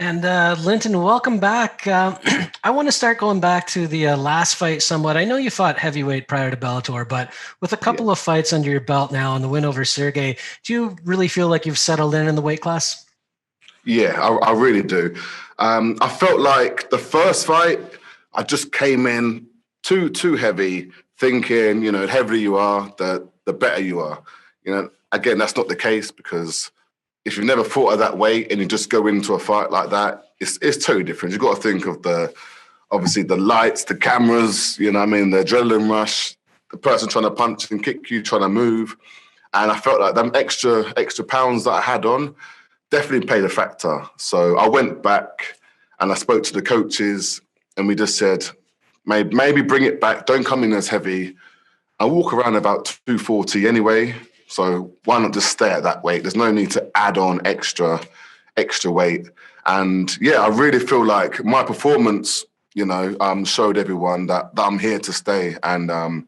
And Linton, welcome back. I want to start going back to the last fight somewhat. I know you fought heavyweight prior to Bellator, but with a Yeah, couple of fights under your belt now and the win over Sergey, do you really feel like you've settled in the weight class? yeah, I really do. I felt like the first fight, I just came in too heavy, thinking, the heavier you are, the better you are. Again, that's not the case because if you've never fought at that weight and you just go into a fight like that, it's totally different. You've got to think of obviously the lights, the cameras, the adrenaline rush, the person trying to punch and kick you, trying to move. And I felt like them extra pounds that I had on definitely played a factor. So I went back and I spoke to the coaches and we just said, maybe bring it back. Don't come in as heavy. I walk around about 240 anyway. So why not just stay at that weight? There's no need to add on extra weight. And yeah, I really feel like my performance, showed everyone that I'm here to stay. And, I'm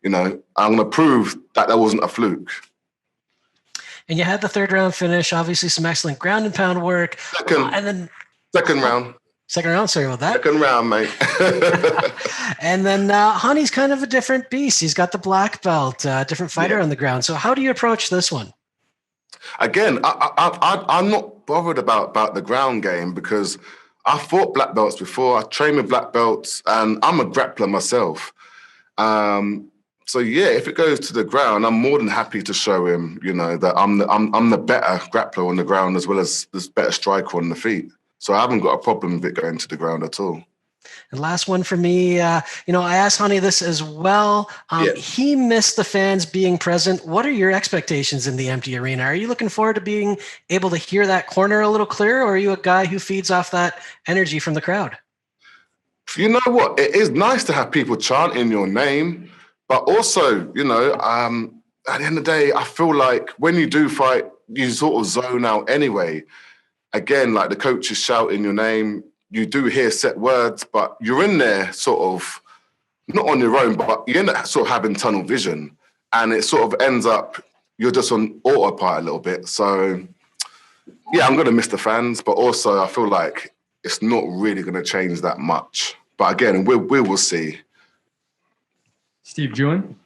going to prove that wasn't a fluke. And you had the third round finish, obviously some excellent ground and pound work. Second, And then second round. second round, sorry about that. Second round, mate. And then Honey's kind of a different beast. He's got the black belt, different fighter on the ground. So how do you approach this one? Again, I'm not bothered about the ground game because I fought black belts before. I trained with black belts, and I'm a grappler myself. So yeah, if it goes to the ground, I'm more than happy to show him, that I'm the better grappler on the ground as well as the better striker on the feet. So I haven't got a problem with it going to the ground at all. And last one for me, I asked Honey this as well. Yeah. He missed the fans being present. What are your expectations in the empty arena? Are you looking forward to being able to hear that corner a little clearer, or are you a guy who feeds off that energy from the crowd? You know what? It is nice to have people chanting your name, but also, at the end of the day, I feel like when you do fight, you sort of zone out anyway. Again, like the coach is shouting your name, you do hear set words, but you're in there sort of not on your own, but you end up sort of having tunnel vision, and it sort of ends up you're just on autopilot a little bit. So yeah, I'm gonna miss the fans, but also I feel like it's not really gonna change that much. But again, we will see. Steve Jewin.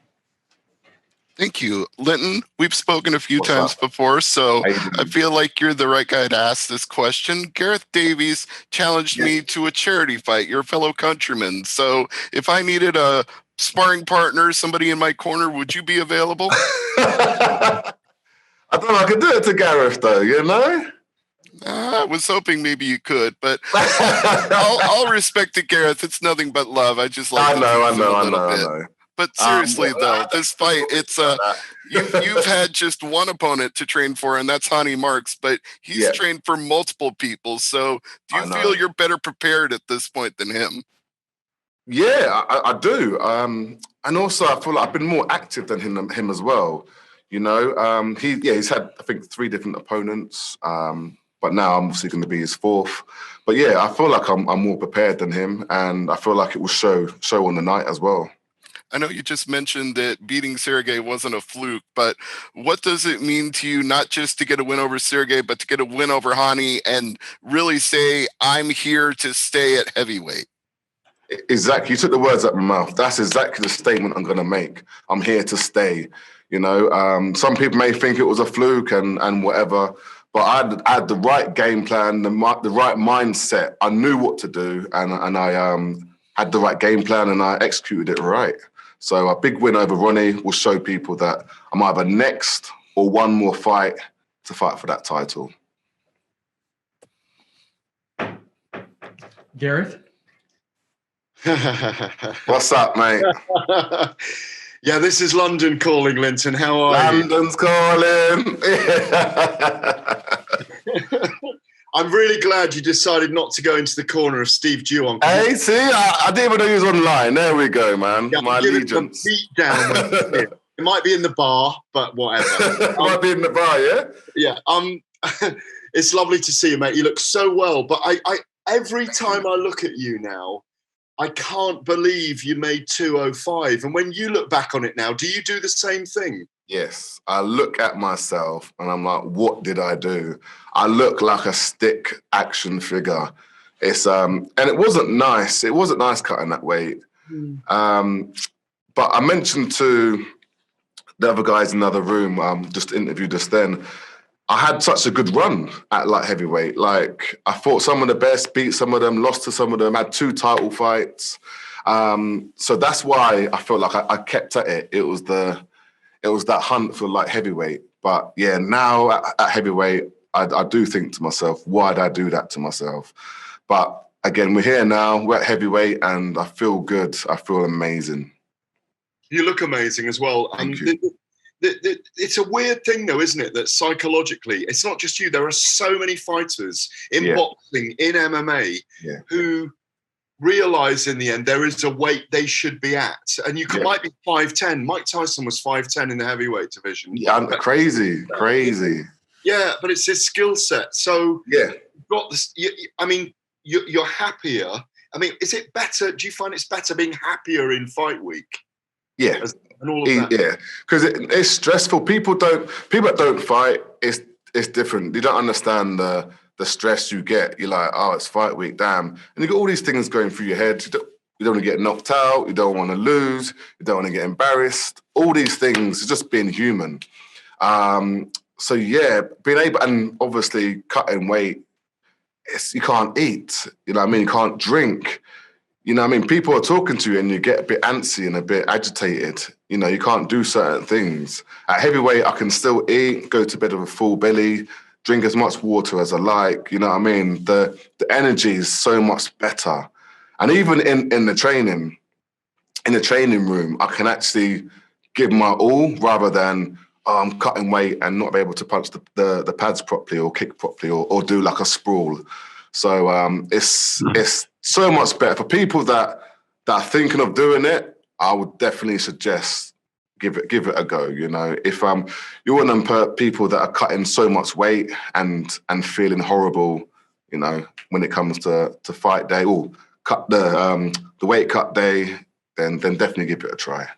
Thank you, Linton. We've spoken a few What's times up? before, so How you doing? I feel like you're the right guy to ask this question. Gareth Davies challenged me to a charity fight, your fellow countryman. So if I needed a sparring partner, somebody in my corner, would you be available? I don't know. I could do it to Gareth, though. I was hoping maybe you could, but all respect to Gareth. It's nothing but love. I just like I know. bit. But seriously, though, this fight, it's you've had just one opponent to train for, and that's Ronny Markes, but he's trained for multiple people. So do you feel you're better prepared at this point than him? Yeah, I do. And also, I feel like I've been more active than him as well. He's had, I think, 3 different opponents. But now I'm obviously going to be his 4th. But yeah, I feel like I'm more prepared than him, and I feel like it will show on the night as well. I know you just mentioned that beating Sergey wasn't a fluke, but what does it mean to you not just to get a win over Sergey, but to get a win over Hani and really say, I'm here to stay at heavyweight? Exactly. You took the words out of my mouth. That's exactly the statement I'm going to make. I'm here to stay. Some people may think it was a fluke and whatever, but I had the right game plan, the right mindset. I knew what to do, and I had the right game plan, and I executed it right. So a big win over Ronny will show people that I'm either next or one more fight to fight for that title. Gareth. What's up, mate? Yeah, this is London calling, Linton. How are you? London's calling. I'm really glad you decided not to go into the corner of Steve Jewin. Hey, see, I didn't even know he was online. There we go, man. Yeah, my allegiance. Beat down. It might be in the bar, but whatever. Might be in the bar, yeah? Yeah. It's lovely to see you, mate. You look so well. But I every time I look at you now, I can't believe you made 205. And when you look back on it now, do you do the same thing? Yes, I look at myself and I'm like, what did I do? I look like a stick action figure. It's and it wasn't nice. It wasn't nice cutting that weight. But I mentioned to the other guys in the other room, just interviewed us then, I had such a good run at light heavyweight. Like, I fought some of the best, beat some of them, lost to some of them, had 2 title fights. So that's why I felt like I kept at it. It was that hunt for light heavyweight. But yeah, now at heavyweight, I do think to myself, why did I do that to myself? But again, we're here now, we're at heavyweight, and I feel good. I feel amazing. You look amazing as well. Thank you. It's a weird thing, though, isn't it? That psychologically, it's not just you. There are so many fighters in boxing, in MMA, who realize in the end there is a weight they should be at. And you might be 5'10". Mike Tyson was 5'10" in the heavyweight division. Yeah, crazy. Yeah, but it's his skill set. So yeah, you've got this. You're happier. I mean, is it better? Do you find it's better being happier in fight week? Yeah. And all of that. Yeah, because it's stressful. People that don't fight, it's different. You don't understand the stress you get. You're like, oh, it's fight week, damn. And you got all these things going through your head. You don't want to get knocked out. You don't want to lose. You don't want to get embarrassed. All these things, it's just being human. So yeah, being able, and obviously cutting weight, you can't eat. You know what I mean? You can't drink. You know what I mean? People are talking to you and you get a bit antsy and a bit agitated. You know, you can't do certain things. At heavyweight, I can still eat, go to bed with a full belly, drink as much water as I like. You know what I mean? The energy is so much better. And even in the training room, I can actually give my all rather than I'm cutting weight and not be able to punch the pads properly or kick properly or do like a sprawl. So it's so much better for people that are thinking of doing it. I would definitely suggest give it a go. You know, if you're one of them people that are cutting so much weight and feeling horrible, you know, when it comes to fight day or cut the weight cut day, then definitely give it a try.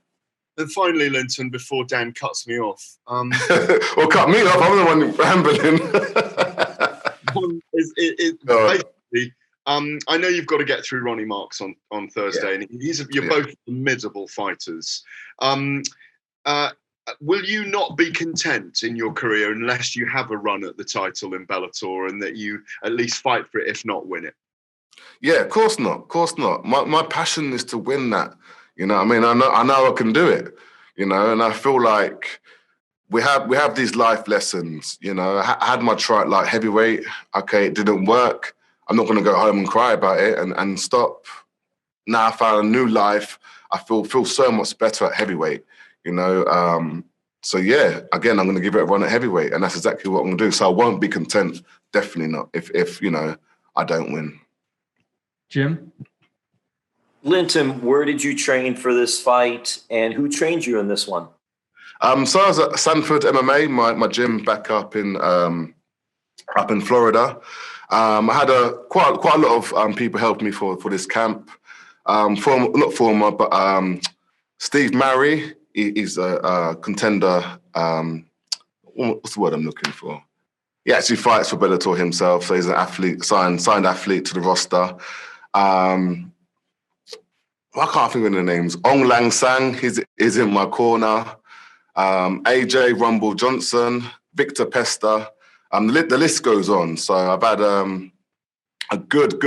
And finally, Linton, before Dan cuts me off, well, cut me off. I'm the one rambling. Basically, I know you've got to get through Ronny Markes on Thursday, and you're both formidable fighters. Will you not be content in your career unless you have a run at the title in Bellator and that you at least fight for it, if not win it? Yeah, of course not. Of course not. My passion is to win that. You know what I mean? I know I can do it. You know, and I feel like we have these life lessons. You know, I had my try at light heavyweight. Okay, it didn't work. I'm not going to go home and cry about it and stop. Now I found a new life. I feel so much better at heavyweight. You know, so yeah. Again, I'm going to give it a run at heavyweight, and that's exactly what I'm going to do. So I won't be content. Definitely not. If you know, I don't win. Jim? Linton, where did you train for this fight, and who trained you in this one? So I was at Sanford MMA, my gym back up in Florida. I had quite a lot of people helped me for this camp. Steve Marry, he's a contender. What's the word I'm looking for? He actually fights for Bellator himself, so he's an athlete, signed athlete to the roster. I can't think of the names. Ong Lang Sang is in my corner. AJ Rumble Johnson, Victor Pesta. The list goes on. So I've had a good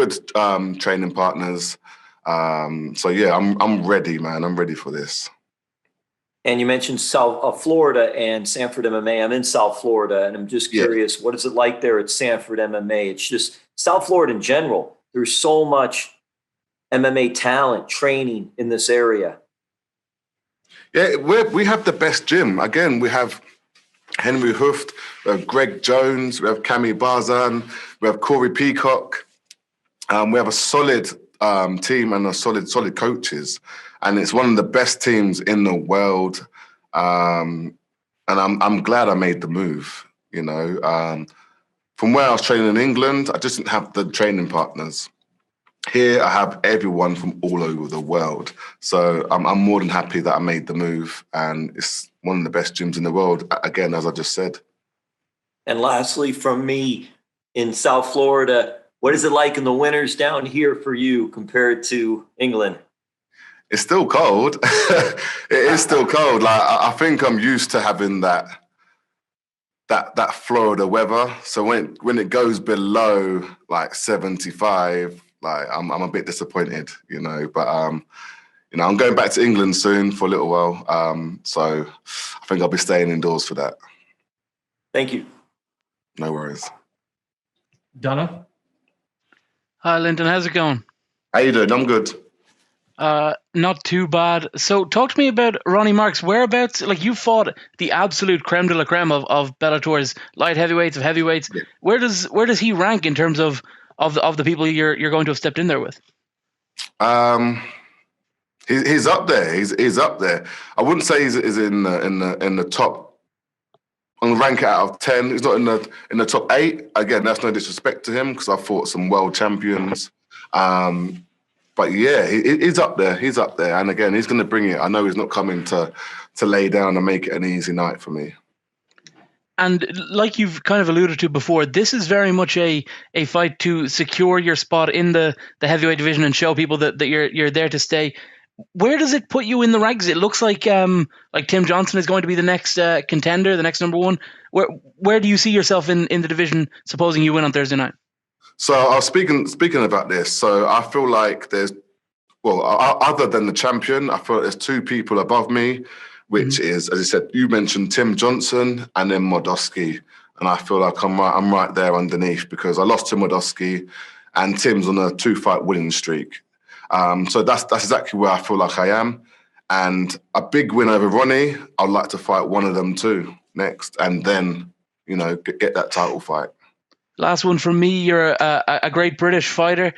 training partners. So yeah, I'm ready, man. I'm ready for this. And you mentioned South Florida and Sanford MMA. I'm in South Florida, and I'm just curious, what is it like there at Sanford MMA? It's just South Florida in general. There's so much MMA talent training in this area. Yeah, we have the best gym. Again, we have Henry Hooft, we have Greg Jones, we have Cami Barzan, we have Corey Peacock. We have a solid team and a solid coaches, and it's one of the best teams in the world. And I'm glad I made the move. You know, from where I was training in England, I just didn't have the training partners. Here I have everyone from all over the world. So I'm more than happy that I made the move, and it's one of the best gyms in the world, again, as I just said. And lastly, from me, in South Florida, what is it like in the winters down here for you compared to England? It's still cold. It is still cold. Like I think I'm used to having that Florida weather. So when it goes below like 75, like I'm a bit disappointed, But I'm going back to England soon for a little while. So I think I'll be staying indoors for that. Thank you. No worries. Donna? Hi, Linton. How's it going? How you doing? I'm good. Not too bad. So talk to me about Ronny Markes. Whereabouts, like you fought the absolute creme de la creme of Bellator's light heavyweights, of heavyweights. Yeah. Where does he rank in terms of the people you're going to have stepped in there with? He's up there. He's up there. I wouldn't say he's in the top. On the rank out of 10, he's not in the top 8. Again, that's no disrespect to him because I fought some world champions. But yeah, he's up there. He's up there, and again, he's going to bring it. I know he's not coming to lay down and make it an easy night for me. And like you've kind of alluded to before, this is very much a fight to secure your spot in the heavyweight division and show people that you're there to stay. Where does it put you in the ranks? It looks like Tim Johnson is going to be the next contender, the next number one. Where do you see yourself in the division, supposing you win on Thursday night? So I was speaking about this. So I feel like other than the champion, I feel like there's 2 people above me, which is, as I said, you mentioned Tim Johnson and then Modowski. And I feel like I'm right there underneath because I lost to Modowski and Tim's on a 2-fight winning streak. So that's exactly where I feel like I am. And a big win over Ronny, I'd like to fight one of them too next and then, get that title fight. Last one from me. You're a great British fighter.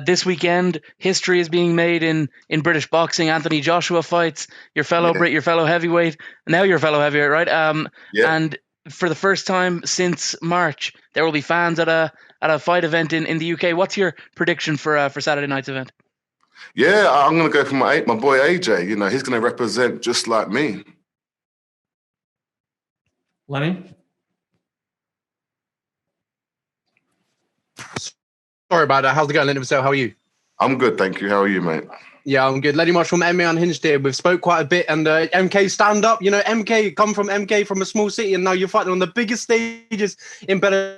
This weekend, history is being made in British boxing. Anthony Joshua fights your fellow Brit, your fellow heavyweight. Now you're a fellow heavyweight, right? And for the first time since March, there will be fans at a fight event in the UK. What's your prediction for Saturday night's event? Yeah, I'm going to go for my boy AJ. He's going to represent just like me. Lenny? Sorry about that. How's it going, Linton Vassell? How are you? I'm good, thank you. How are you, mate? Yeah, I'm good. Lenny Markes from MMA Unhinged here. We've spoke quite a bit, and MK stand up. MK come from a small city, and now you're fighting on the biggest stages in Bellator.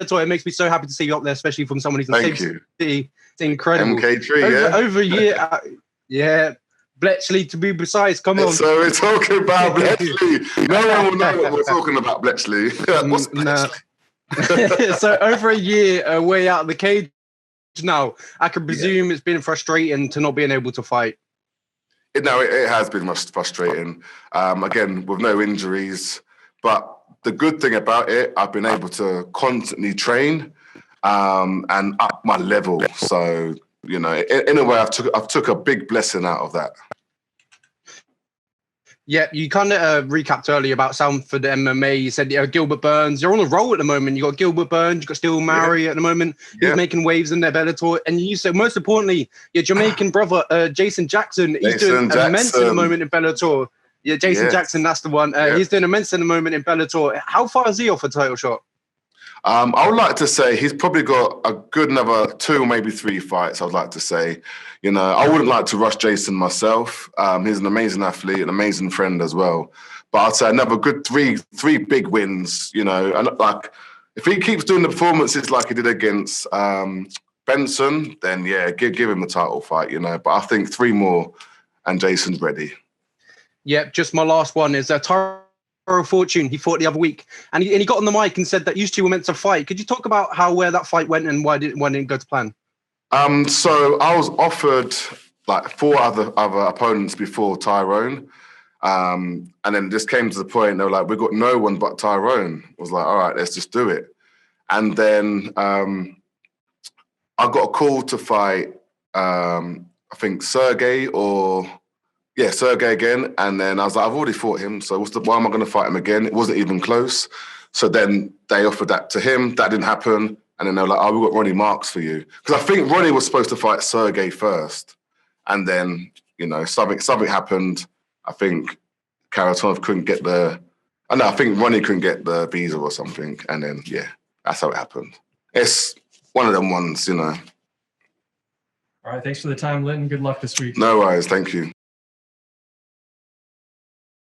It makes me so happy to see you up there, especially from someone who's in the same city. It's incredible. MK3, over a year. Yeah, Bletchley to be precise. Come on. So we're talking about Bletchley. No one will know what we're talking about, Bletchley. What's Bletchley? So over a year away out of the cage now, I can presume it's been frustrating to not being able to fight. It has been much frustrating. Again, with no injuries. But the good thing about it, I've been able to constantly train and up my level. So, in a way, I've took a big blessing out of that. Yeah, you kind of recapped earlier about Sanford MMA. You said Gilbert Burns. You're on a roll at the moment. You got Gilbert Burns. You got Steel Murray at the moment. He's making waves in their Bellator. And you said most importantly, your Jamaican brother Jason Jackson. He's doing immense at the moment in Bellator. Yeah, Jason Jackson. That's the one. He's doing immense at the moment in Bellator. How far is he off a title shot? I would like to say he's probably got a good another 2, maybe 3 fights, I'd like to say. I wouldn't like to rush Jason myself. He's an amazing athlete, an amazing friend as well. But I'd say another good three big wins, and like if he keeps doing the performances like he did against Benson, then give him the title fight, But I think 3 more and Jason's ready. Yeah, just my last one is Tyrell Fortune. He fought the other week, and he got on the mic and said that you 2 were meant to fight. Could you talk about where that fight went and why didn't go to plan? So I was offered like 4 other opponents before Tyrone, and then this came to the point they were like, "We've got no one but Tyrone." I was like, "All right, let's just do it." And then I got a call to fight. I think Sergey again. And then I was like, I've already fought him, so why am I going to fight him again? It wasn't even close. So then they offered that to him. That didn't happen. And then they're like, "Oh, we've got Ronny Markes for you." Because I think Ronny was supposed to fight Sergey first. And then, something happened. I think Karatonov couldn't get I think Ronny couldn't get the visa or something. And then, that's how it happened. It's one of them ones, All right. Thanks for the time, Linton. Good luck this week. No worries. Thank you.